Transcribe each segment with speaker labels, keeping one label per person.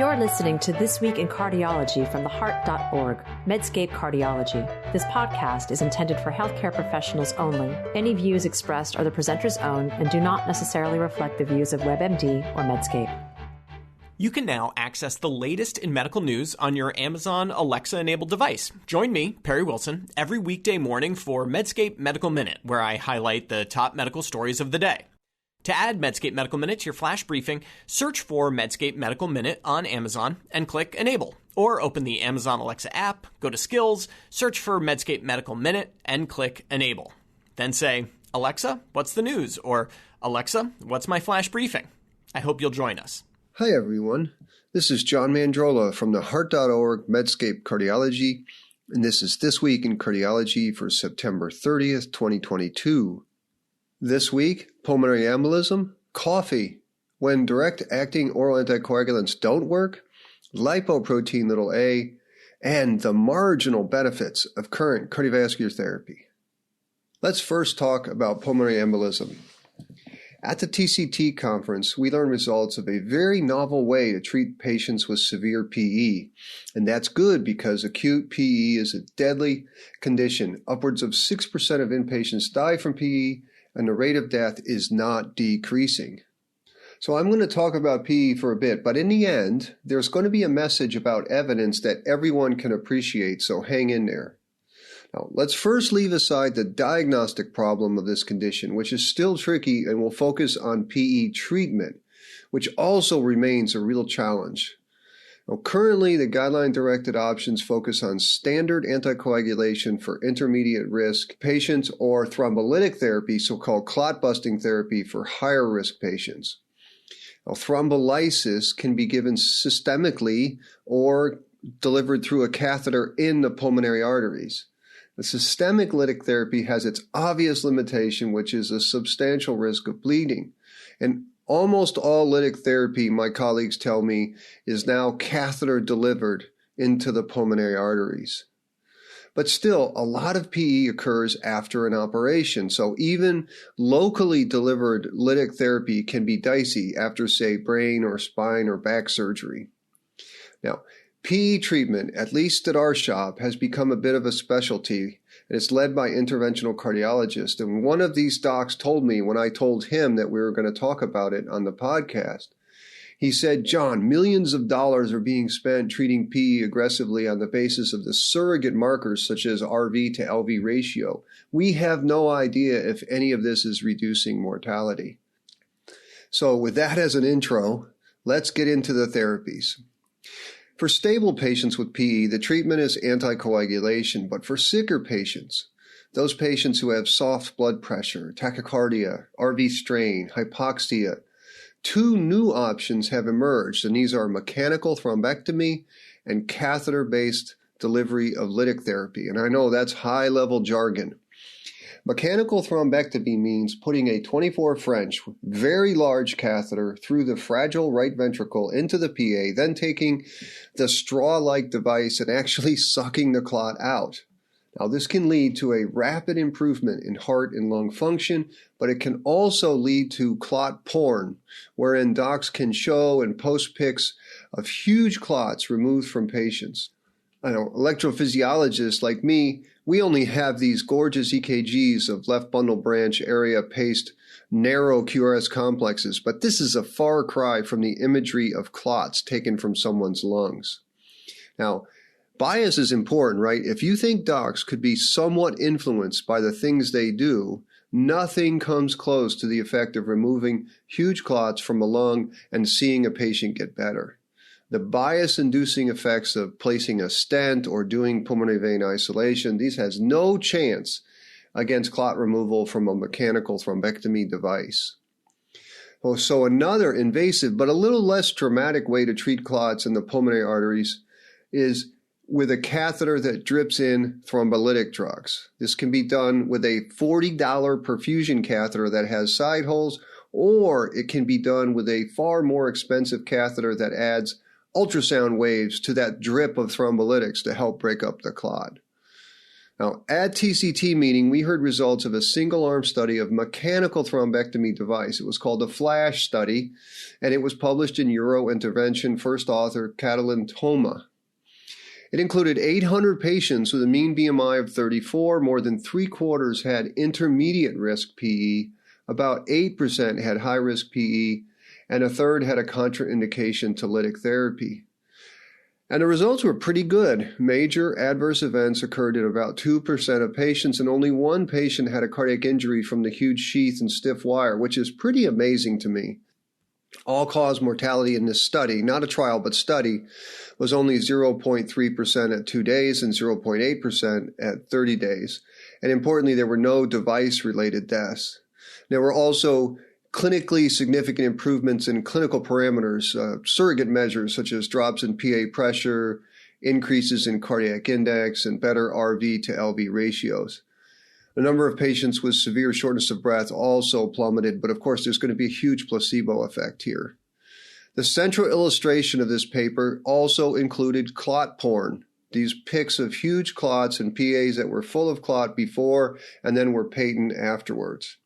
Speaker 1: You're listening to This Week in Cardiology from theheart.org, Medscape Cardiology. This podcast is intended for healthcare professionals only. Any views expressed are the presenter's own and do not necessarily reflect the views of WebMD or Medscape.
Speaker 2: You can now access the latest in medical news on your Amazon Alexa-enabled device. Join me, Perry Wilson, every weekday morning for Medscape Medical Minute, where I highlight the top medical stories of the day. To add Medscape Medical Minute to your flash briefing, search for Medscape Medical Minute on Amazon and click Enable. Or open the Amazon Alexa app, go to Skills, search for Medscape Medical Minute, and click Enable. Then say, Alexa, what's the news? Or, Alexa, what's my flash briefing? I hope you'll join us.
Speaker 3: Hi, everyone. This is John Mandrola from theheart.org, Medscape Cardiology, and this is This Week in Cardiology for September 30th, 2022. This week, pulmonary embolism, coffee, when direct-acting oral anticoagulants don't work, lipoprotein a, and the marginal benefits of current cardiovascular therapy. Let's first talk about pulmonary embolism. At the TCT conference, we learned results of a very novel way to treat patients with severe PE. And that's good because acute PE is a deadly condition. Upwards of 6% of inpatients die from PE, and the rate of death is not decreasing. So I'm going to talk about PE for a bit, but in the end, there's going to be a message about evidence that everyone can appreciate, so hang in there. Now, let's first leave aside the diagnostic problem of this condition, which is still tricky, and we'll focus on PE treatment, which also remains a real challenge. Now, currently, the guideline-directed options focus on standard anticoagulation for intermediate risk patients or thrombolytic therapy, so-called clot-busting therapy for higher-risk patients. Now, thrombolysis can be given systemically or delivered through a catheter in the pulmonary arteries. The systemic lytic therapy has its obvious limitation, which is a substantial risk of bleeding. And almost all lytic therapy, my colleagues tell me, is now catheter delivered into the pulmonary arteries. But still, a lot of PE occurs after an operation, so even locally delivered lytic therapy can be dicey after, say, brain or spine or back surgery. Now, PE treatment, at least at our shop, has become a bit of a specialty, and it's led by interventional cardiologists. And one of these docs told me when I told him that we were going to talk about it on the podcast, he said, John, millions of dollars are being spent treating PE aggressively on the basis of the surrogate markers such as RV to LV ratio. We have no idea if any of this is reducing mortality. So with that as an intro, let's get into the therapies. For stable patients with PE, the treatment is anticoagulation, but for sicker patients, those patients who have soft blood pressure, tachycardia, RV strain, hypoxia, two new options have emerged, and these are mechanical thrombectomy and catheter-based delivery of lytic therapy. And I know that's high-level jargon. Mechanical thrombectomy means putting a 24 French, very large catheter through the fragile right ventricle into the PA, then taking the straw-like device and actually sucking the clot out. Now, this can lead to a rapid improvement in heart and lung function, but it can also lead to clot porn, wherein docs can show and post pics of huge clots removed from patients. I know, electrophysiologists like me, we only have these gorgeous EKGs of left bundle branch area paced narrow QRS complexes, but this is a far cry from the imagery of clots taken from someone's lungs. Now, bias is important, right? If you think docs could be somewhat influenced by the things they do, nothing comes close to the effect of removing huge clots from a lung and seeing a patient get better. The bias-inducing effects of placing a stent or doing pulmonary vein isolation, these has no chance against clot removal from a mechanical thrombectomy device. So another invasive but a little less dramatic way to treat clots in the pulmonary arteries is with a catheter that drips in thrombolytic drugs. This can be done with a $40 perfusion catheter that has side holes, or it can be done with a far more expensive catheter that adds ultrasound waves to that drip of thrombolytics to help break up the clot. Now, at TCT meeting, we heard results of a single-arm study of mechanical thrombectomy device. It was called the FLASH study, and it was published in Eurointervention, first author Catalin Toma. It included 800 patients with a mean BMI of 34. More than three-quarters had intermediate risk PE, about 8% had high-risk PE, and a third had a contraindication to lytic therapy. And the results were pretty good. Major adverse events occurred in about 2% of patients, and only one patient had a cardiac injury from the huge sheath and stiff wire, which is pretty amazing to me. All-cause mortality in this study, not a trial but study, was only 0.3% at 2 days and 0.8% at 30 days. And importantly, there were no device-related deaths. There were also clinically significant improvements in clinical parameters, surrogate measures such as drops in PA pressure, increases in cardiac index, and better RV to LV ratios. The number of patients with severe shortness of breath also plummeted, but of course there's going to be a huge placebo effect here. The central illustration of this paper also included clot porn, these pics of huge clots and PAs that were full of clot before and then were patent afterwards.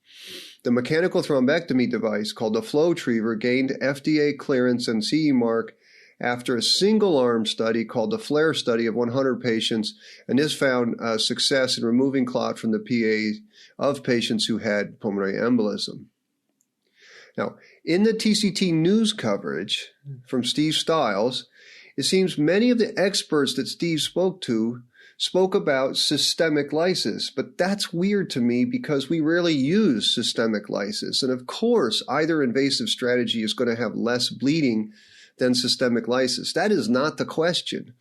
Speaker 3: The mechanical thrombectomy device called the FlowTriever gained FDA clearance and CE mark after a single-arm study called the FLARE study of 100 patients, and this found success in removing clot from the PA of patients who had pulmonary embolism. Now, in the TCT news coverage from Steve Stiles, it seems many of the experts that Steve spoke about systemic lysis, but that's weird to me because we rarely use systemic lysis. And of course, either invasive strategy is going to have less bleeding than systemic lysis. That is not the question.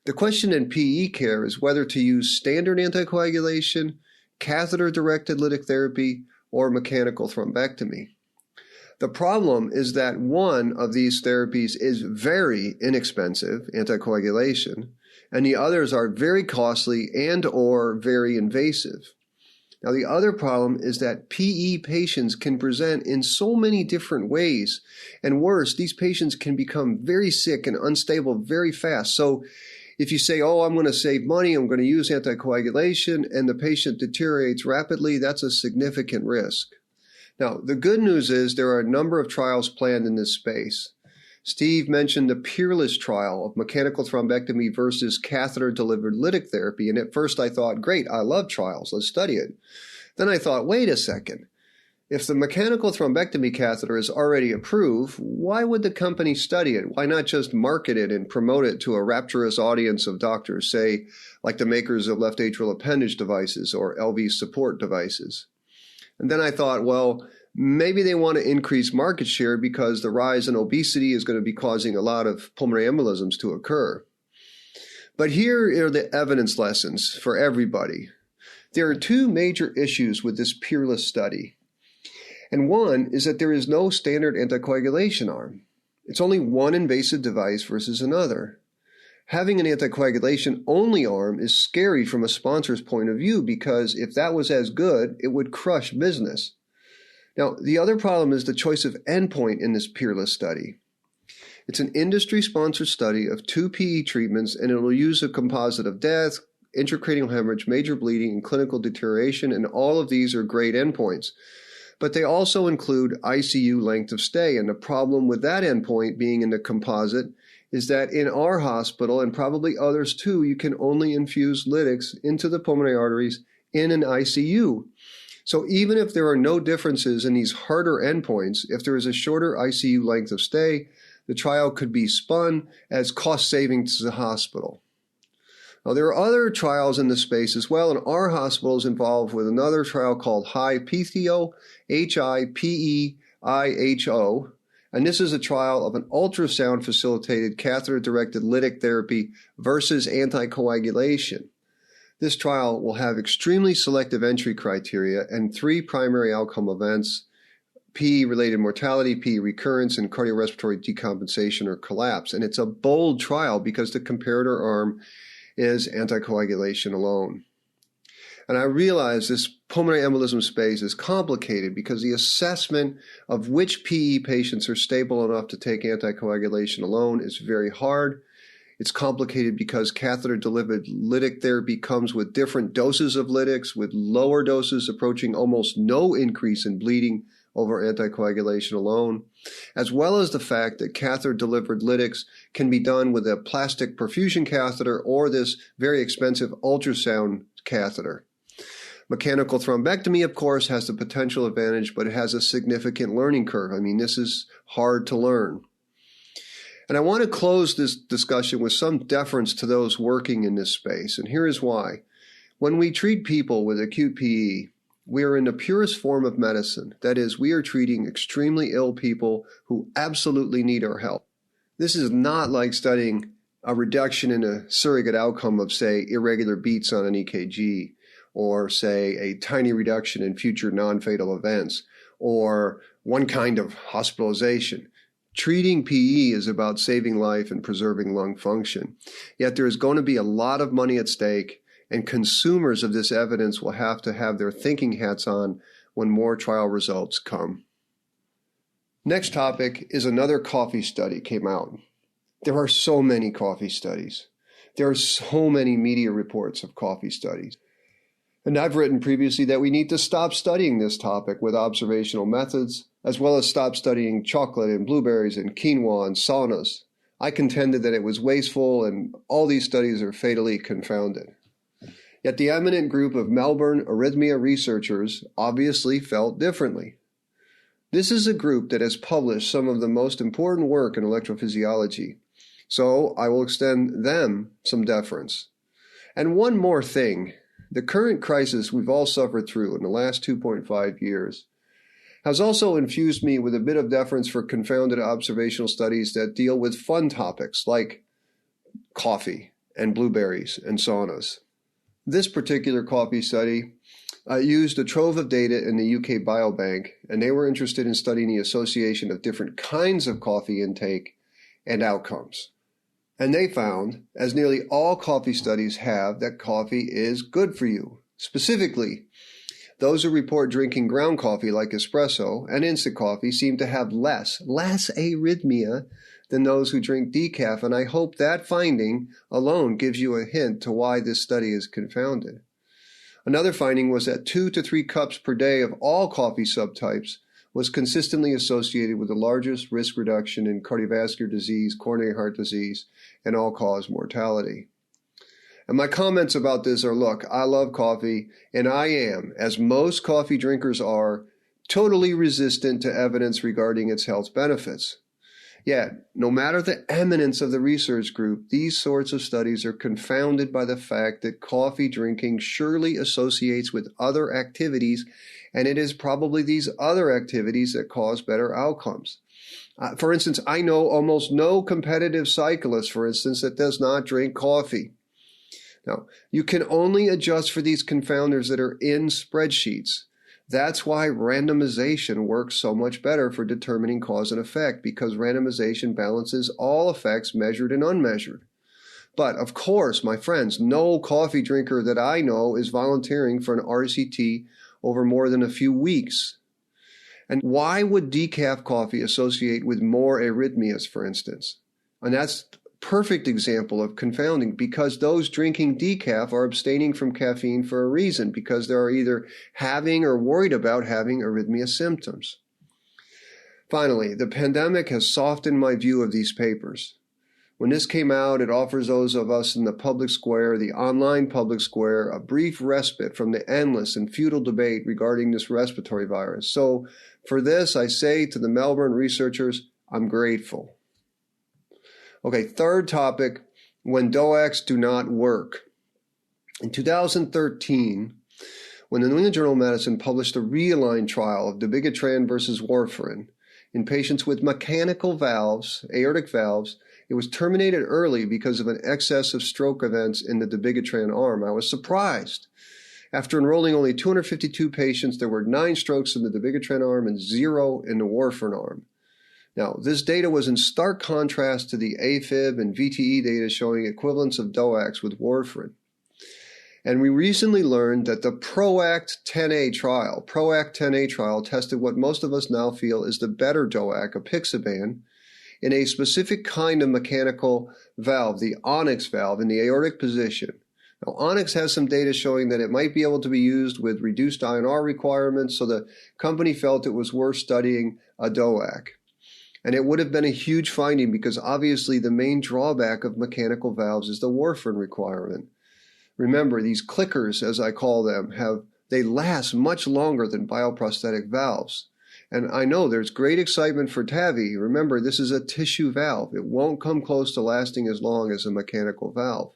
Speaker 3: The question in PE care is whether to use standard anticoagulation, catheter-directed lytic therapy, or mechanical thrombectomy. The problem is that one of these therapies is very inexpensive, anticoagulation, and the others are very costly and or very invasive. Now, the other problem is that PE patients can present in so many different ways, and worse, these patients can become very sick and unstable very fast. So if you say, oh, I'm going to save money, I'm going to use anticoagulation, and the patient deteriorates rapidly, that's a significant risk. Now, the good news is there are a number of trials planned in this space. Steve mentioned the Peerless trial of mechanical thrombectomy versus catheter-delivered lytic therapy, and at first I thought, great, I love trials, let's study it. Then I thought, wait a second. If the mechanical thrombectomy catheter is already approved, why would the company study it? Why not just market it and promote it to a rapturous audience of doctors, say, like the makers of left atrial appendage devices or LV support devices? And then I thought, well, maybe they want to increase market share because the rise in obesity is going to be causing a lot of pulmonary embolisms to occur. But here are the evidence lessons for everybody. There are two major issues with this Peerless study. And one is that there is no standard anticoagulation arm. It's only one invasive device versus another. Having an anticoagulation-only arm is scary from a sponsor's point of view because if that was as good, it would crush business. Now, the other problem is the choice of endpoint in this Peerless study. It's an industry-sponsored study of 2 PE treatments, and it will use a composite of death, intracranial hemorrhage, major bleeding, and clinical deterioration, and all of these are great endpoints. But they also include ICU length of stay, and the problem with that endpoint being in the composite is that in our hospital, and probably others too, you can only infuse lytics into the pulmonary arteries in an ICU. So even if there are no differences in these harder endpoints, if there is a shorter ICU length of stay, the trial could be spun as cost savings to the hospital. Now, there are other trials in this space as well, and our hospital is involved with another trial called HIPEIHO, HIPEIHO, and this is a trial of an ultrasound-facilitated catheter-directed lytic therapy versus anticoagulation. This trial will have extremely selective entry criteria and 3 primary outcome events: PE-related mortality, PE recurrence, and cardiorespiratory decompensation or collapse. And it's a bold trial because the comparator arm is anticoagulation alone. And I realize this pulmonary embolism space is complicated because the assessment of which PE patients are stable enough to take anticoagulation alone is very hard. It's complicated because catheter-delivered lytic therapy comes with different doses of lytics, with lower doses approaching almost no increase in bleeding over anticoagulation alone, as well as the fact that catheter-delivered lytics can be done with a plastic perfusion catheter or this very expensive ultrasound catheter. Mechanical thrombectomy, of course, has the potential advantage, but it has a significant learning curve. I mean, this is hard to learn. And I want to close this discussion with some deference to those working in this space, and here is why. When we treat people with acute PE, we are in the purest form of medicine. That is, we are treating extremely ill people who absolutely need our help. This is not like studying a reduction in a surrogate outcome of, say, irregular beats on an EKG, or, say, a tiny reduction in future non-fatal events, or one kind of hospitalization. Treating PE is about saving life and preserving lung function. Yet there is going to be a lot of money at stake, and consumers of this evidence will have to have their thinking hats on when more trial results come. Next topic is another coffee study came out. There are so many coffee studies. There are so many media reports of coffee studies. And I've written previously that we need to stop studying this topic with observational methods, as well as stop studying chocolate and blueberries and quinoa and saunas. I contended that it was wasteful, and all these studies are fatally confounded. Yet the eminent group of Melbourne arrhythmia researchers obviously felt differently. This is a group that has published some of the most important work in electrophysiology, so I will extend them some deference. And one more thing. The current crisis we've all suffered through in the last 2.5 years has also infused me with a bit of deference for confounded observational studies that deal with fun topics like coffee and blueberries and saunas. This particular coffee study used a trove of data in the UK Biobank, and they were interested in studying the association of different kinds of coffee intake and outcomes. And they found, as nearly all coffee studies have, that coffee is good for you. Specifically, those who report drinking ground coffee like espresso and instant coffee seem to have less arrhythmia than those who drink decaf, and I hope that finding alone gives you a hint to why this study is confounded. Another finding was that 2 to 3 cups per day of all coffee subtypes was consistently associated with the largest risk reduction in cardiovascular disease, coronary heart disease, and all-cause mortality. And my comments about this are, look, I love coffee, and I am, as most coffee drinkers are, totally resistant to evidence regarding its health benefits. Yet, no matter the eminence of the research group, these sorts of studies are confounded by the fact that coffee drinking surely associates with other activities, and it is probably these other activities that cause better outcomes. For instance, I know almost no competitive cyclist, for instance, that does not drink coffee. Now, you can only adjust for these confounders that are in spreadsheets. That's why randomization works so much better for determining cause and effect, because randomization balances all effects measured and unmeasured. But, of course, my friends, no coffee drinker that I know is volunteering for an RCT over more than a few weeks. And why would decaf coffee associate with more arrhythmias, for instance? And that's a perfect example of confounding, because those drinking decaf are abstaining from caffeine for a reason, because they're either having or worried about having arrhythmia symptoms. Finally, the pandemic has softened my view of these papers. When this came out, it offers those of us in the public square, the online public square, a brief respite from the endless and futile debate regarding this respiratory virus. So for this, I say to the Melbourne researchers, I'm grateful. Okay, third topic, when DOACs do not work. In 2013, when the New England Journal of Medicine published a realigned trial of dabigatran versus warfarin in patients with mechanical valves, aortic valves, it was terminated early because of an excess of stroke events in the dabigatran arm. I was surprised. After enrolling only 252 patients, there were 9 strokes in the dabigatran arm and 0 in the warfarin arm. Now, this data was in stark contrast to the AFib and VTE data showing equivalence of DOACs with warfarin. And we recently learned that the PROACT 10A trial tested what most of us now feel is the better DOAC, apixaban, in a specific kind of mechanical valve, the onyx valve in the aortic position. Now, onyx has some data showing that it might be able to be used with reduced INR requirements, so the company felt it was worth studying a DOAC. And it would have been a huge finding because obviously the main drawback of mechanical valves is the warfarin requirement. Remember, these clickers, as I call them, they last much longer than bioprosthetic valves. And I know there's great excitement for TAVI. Remember, this is a tissue valve. It won't come close to lasting as long as a mechanical valve.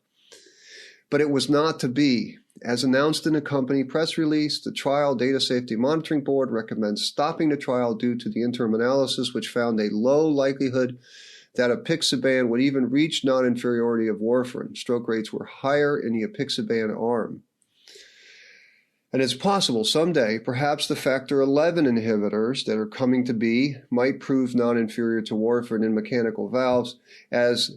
Speaker 3: But it was not to be. As announced in a company press release, the Trial Data Safety Monitoring Board recommends stopping the trial due to the interim analysis, which found a low likelihood that apixaban would even reach non-inferiority of warfarin. Stroke rates were higher in the apixaban arm. And it's possible someday, perhaps the factor 11 inhibitors that are coming to be might prove non-inferior to warfarin in mechanical valves, as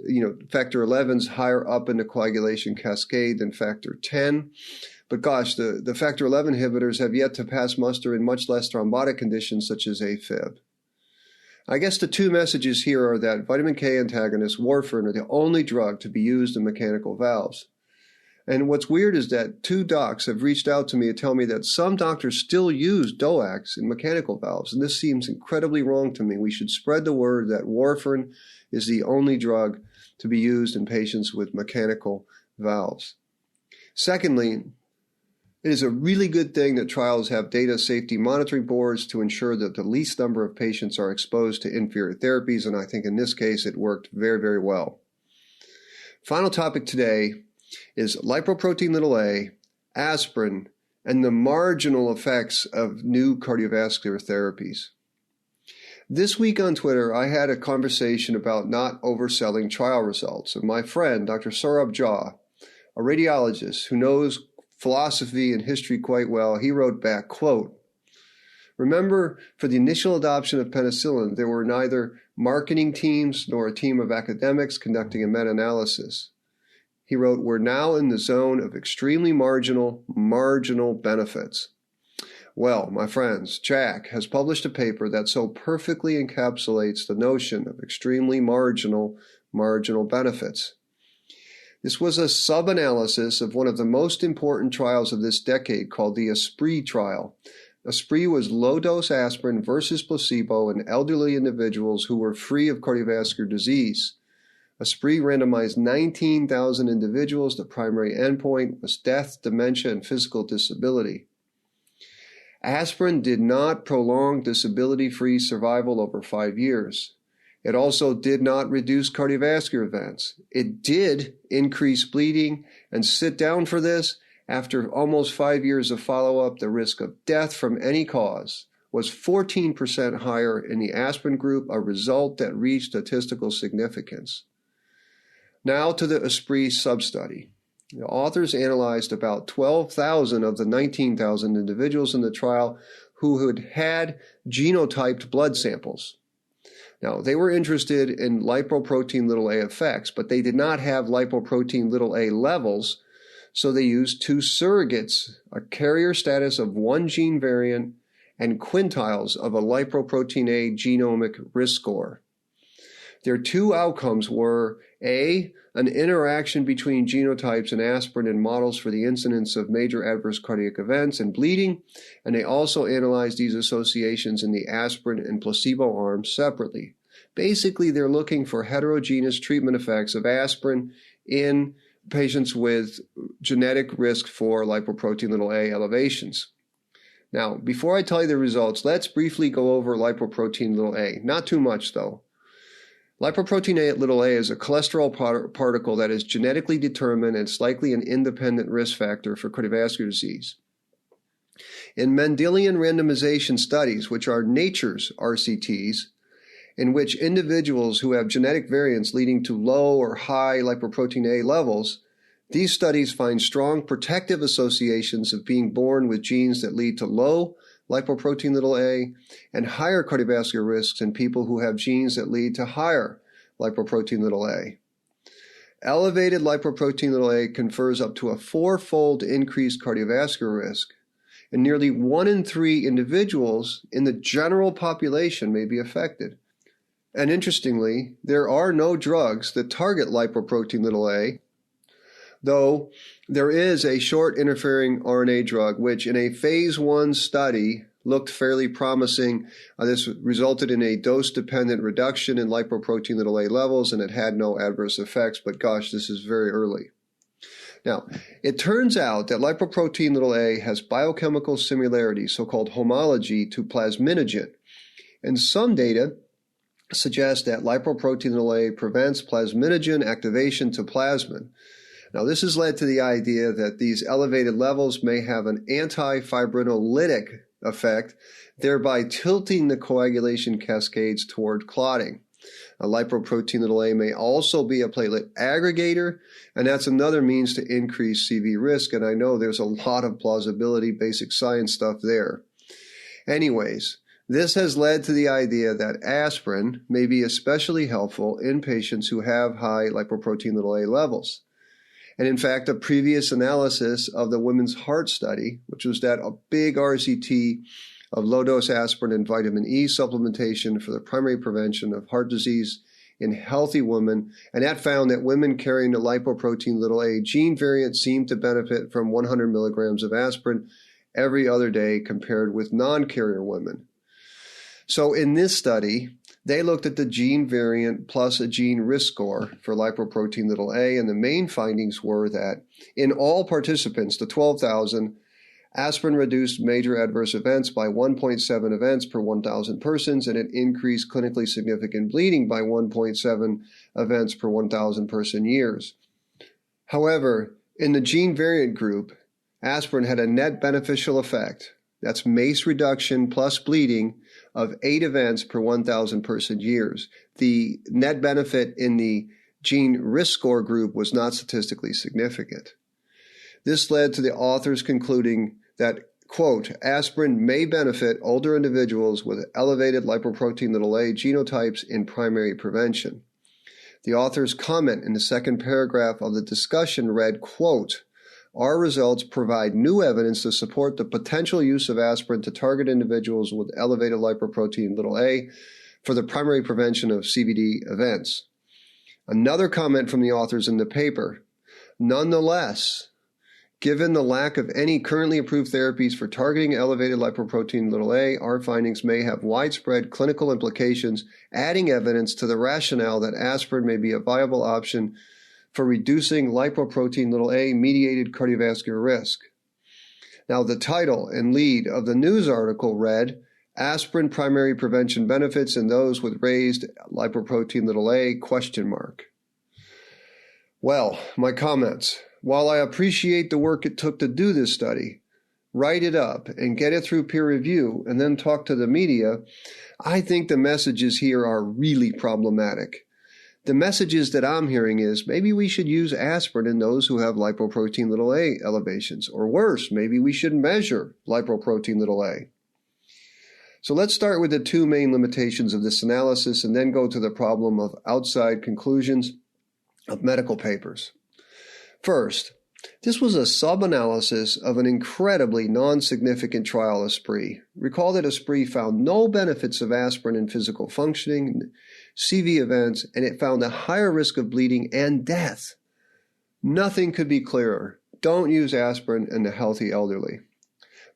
Speaker 3: factor 11's higher up in the coagulation cascade than factor 10. But gosh, the factor 11 inhibitors have yet to pass muster in much less thrombotic conditions such as AFib. I guess the two messages here are that vitamin K antagonists, warfarin, are the only drug to be used in mechanical valves. And what's weird is that 2 docs have reached out to me to tell me that some doctors still use DOACs in mechanical valves, and this seems incredibly wrong to me. We should spread the word that warfarin is the only drug to be used in patients with mechanical valves. Secondly, it is a really good thing that trials have data safety monitoring boards to ensure that the least number of patients are exposed to inferior therapies, and I think in this case it worked very, very well. Final topic today is lipoprotein(a), aspirin, and the marginal effects of new cardiovascular therapies. This week on Twitter, I had a conversation about not overselling trial results, and my friend, Dr. Saurabh Jha, a radiologist who knows philosophy and history quite well, he wrote back, quote, "Remember, for the initial adoption of penicillin, there were neither marketing teams nor a team of academics conducting a meta-analysis." He wrote, "We're now in the zone of extremely marginal benefits." Well, my friends, Jack has published a paper that so perfectly encapsulates the notion of extremely marginal benefits. This was a sub-analysis of one of the most important trials of this decade called the ESPRIT trial. ESPRIT was low-dose aspirin versus placebo in elderly individuals who were free of cardiovascular disease. ESPRIT randomized 19,000 individuals. The primary endpoint was death, dementia, and physical disability. Aspirin did not prolong disability-free survival over 5 years. It also did not reduce cardiovascular events. It did increase bleeding, and sit down for this, after almost 5 years of follow-up, the risk of death from any cause was 14% higher in the aspirin group, a result that reached statistical significance. Now to the ESPRIT sub-study. The authors analyzed about 12,000 of the 19,000 individuals in the trial who had genotyped blood samples. Now, they were interested in lipoprotein(a) effects, but they did not have lipoprotein(a) levels, so they used 2 surrogates, a carrier status of 1 gene variant and quintiles of a lipoprotein(a) genomic risk score. Their 2 outcomes were A, an interaction between genotypes and aspirin in models for the incidence of major adverse cardiac events and bleeding, and they also analyzed these associations in the aspirin and placebo arms separately. Basically, they're looking for heterogeneous treatment effects of aspirin in patients with genetic risk for lipoprotein(a) elevations. Now, before I tell you the results, let's briefly go over lipoprotein(a). Not too much, though. Lipoprotein(a) is a cholesterol particle that is genetically determined and is likely an independent risk factor for cardiovascular disease. In Mendelian randomization studies, which are nature's RCTs, in which individuals who have genetic variants leading to low or high lipoprotein(a) levels, these studies find strong protective associations of being born with genes that lead to low lipoprotein(a) and higher cardiovascular risks in people who have genes that lead to higher lipoprotein(a). Elevated lipoprotein(a) confers up to a 4-fold increased cardiovascular risk, and nearly 1 in 3 individuals in the general population may be affected. And interestingly, there are no drugs that target lipoprotein(a), though there is a short interfering RNA drug, which in a phase 1 study looked fairly promising. This resulted in a dose-dependent reduction in lipoprotein(a) levels, and it had no adverse effects, but gosh, this is very early. Now, it turns out that lipoprotein(a) has biochemical similarity, so-called homology, to plasminogen, and some data suggest that lipoprotein(a) prevents plasminogen activation to plasmin. Now, this has led to the idea that these elevated levels may have an anti-fibrinolytic effect, thereby tilting the coagulation cascades toward clotting. Lipoprotein(a) may also be a platelet aggregator, and that's another means to increase CV risk, and I know there's a lot of plausibility, basic science stuff there. Anyways, this has led to the idea that aspirin may be especially helpful in patients who have high lipoprotein(a) levels. And in fact, a previous analysis of the women's heart study, which was that a big RCT of low-dose aspirin and vitamin E supplementation for the primary prevention of heart disease in healthy women, and that found that women carrying the lipoprotein(a) gene variant seemed to benefit from 100 milligrams of aspirin every other day compared with non-carrier women. So in this study, they looked at the gene variant plus a gene risk score for lipoprotein(a), and the main findings were that in all participants, the 12,000, aspirin reduced major adverse events by 1.7 events per 1,000 persons, and it increased clinically significant bleeding by 1.7 events per 1,000 person years. However, in the gene variant group, aspirin had a net beneficial effect, that's MACE reduction plus bleeding, of 8 events per 1,000 person years. The net benefit in the gene risk score group was not statistically significant. This led to the authors concluding that, quote, aspirin may benefit older individuals with elevated lipoprotein(a) genotypes in primary prevention. The author's comment in the second paragraph of the discussion read, quote, our results provide new evidence to support the potential use of aspirin to target individuals with elevated lipoprotein(a) for the primary prevention of CVD events. Another comment from the authors in the paper, nonetheless, given the lack of any currently approved therapies for targeting elevated lipoprotein(a), our findings may have widespread clinical implications, adding evidence to the rationale that aspirin may be a viable option for reducing lipoprotein(a) mediated cardiovascular risk. Now, the title and lead of the news article read, Aspirin Primary Prevention Benefits in Those with Raised Lipoprotein(a?). Well, my comments. While I appreciate the work it took to do this study, write it up and get it through peer review and then talk to the media, I think the messages here are really problematic. The messages that I'm hearing is maybe we should use aspirin in those who have lipoprotein(a) elevations, or worse, maybe we should measure lipoprotein(a). So let's start with the two main limitations of this analysis and then go to the problem of outside conclusions of medical papers. First, this was a sub-analysis of an incredibly non-significant trial ESPRIT. Recall that ESPRIT found no benefits of aspirin in physical functioning, CV events, and it found a higher risk of bleeding and death. Nothing could be clearer. Don't use aspirin in the healthy elderly.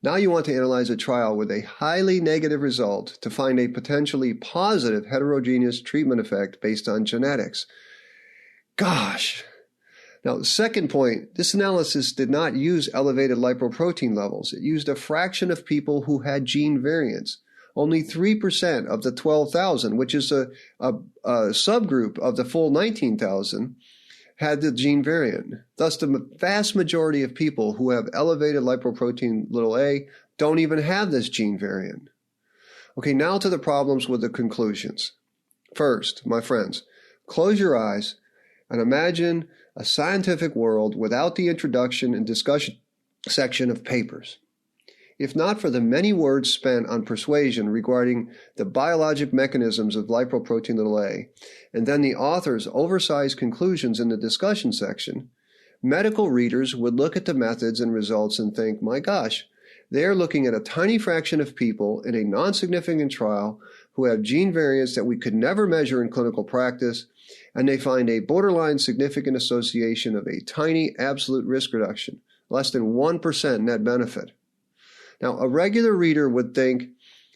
Speaker 3: Now you want to analyze a trial with a highly negative result to find a potentially positive heterogeneous treatment effect based on genetics. Gosh! Now, the second point, this analysis did not use elevated lipoprotein levels. It used a fraction of people who had gene variants. Only 3% of the 12,000, which is a subgroup of the full 19,000, had the gene variant. Thus, the vast majority of people who have elevated lipoprotein(a) don't even have this gene variant. Okay, now to the problems with the conclusions. First, my friends, close your eyes and imagine a scientific world without the introduction and discussion section of papers. If not for the many words spent on persuasion regarding the biologic mechanisms of lipoprotein(a), and then the author's oversized conclusions in the discussion section, medical readers would look at the methods and results and think, my gosh, they are looking at a tiny fraction of people in a non-significant trial who have gene variants that we could never measure in clinical practice, and they find a borderline significant association of a tiny absolute risk reduction, less than 1% net benefit. Now, a regular reader would think,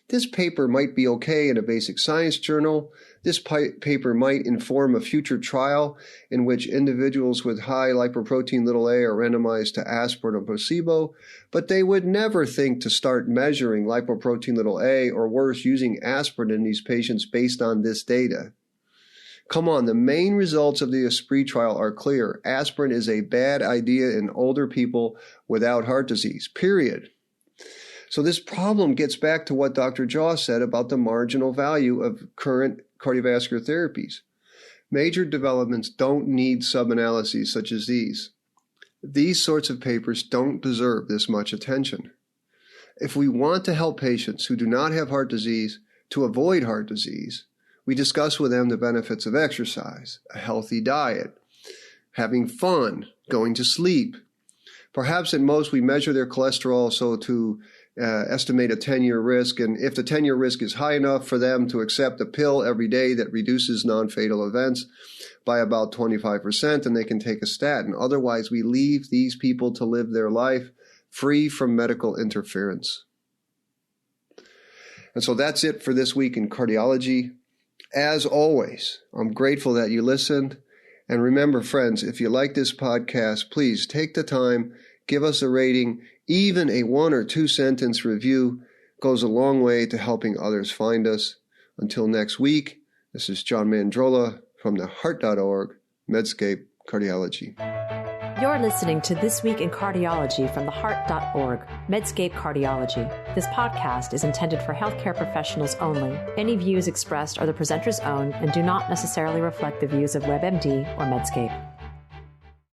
Speaker 3: this paper might be okay in a basic science journal. This paper might inform a future trial in which individuals with high lipoprotein a are randomized to aspirin or placebo, but they would never think to start measuring lipoprotein a, or worse, using aspirin in these patients based on this data. Come on, the main results of the ESPRIT trial are clear. Aspirin is a bad idea in older people without heart disease, period. So this problem gets back to what Dr. Jaw said about the marginal value of current cardiovascular therapies. Major developments don't need sub-analyses such as these. These sorts of papers don't deserve this much attention. If we want to help patients who do not have heart disease to avoid heart disease, we discuss with them the benefits of exercise, a healthy diet, having fun, going to sleep. Perhaps at most we measure their cholesterol so to estimate a 10-year risk, and if the 10-year risk is high enough for them to accept a pill every day that reduces non-fatal events by about 25%, then they can take a statin. Otherwise, we leave these people to live their life free from medical interference. And so that's it for this week in cardiology. As always, I'm grateful that you listened. And remember, friends, if you like this podcast, please take the time, give us a rating. Even a 1 or 2 sentence review goes a long way to helping others find us. Until next week, this is John Mandrola from the Heart.org, Medscape Cardiology.
Speaker 1: You're listening to This Week in Cardiology from the Heart.org, Medscape Cardiology. This podcast is intended for healthcare professionals only. Any views expressed are the presenter's own and do not necessarily reflect the views of WebMD or Medscape.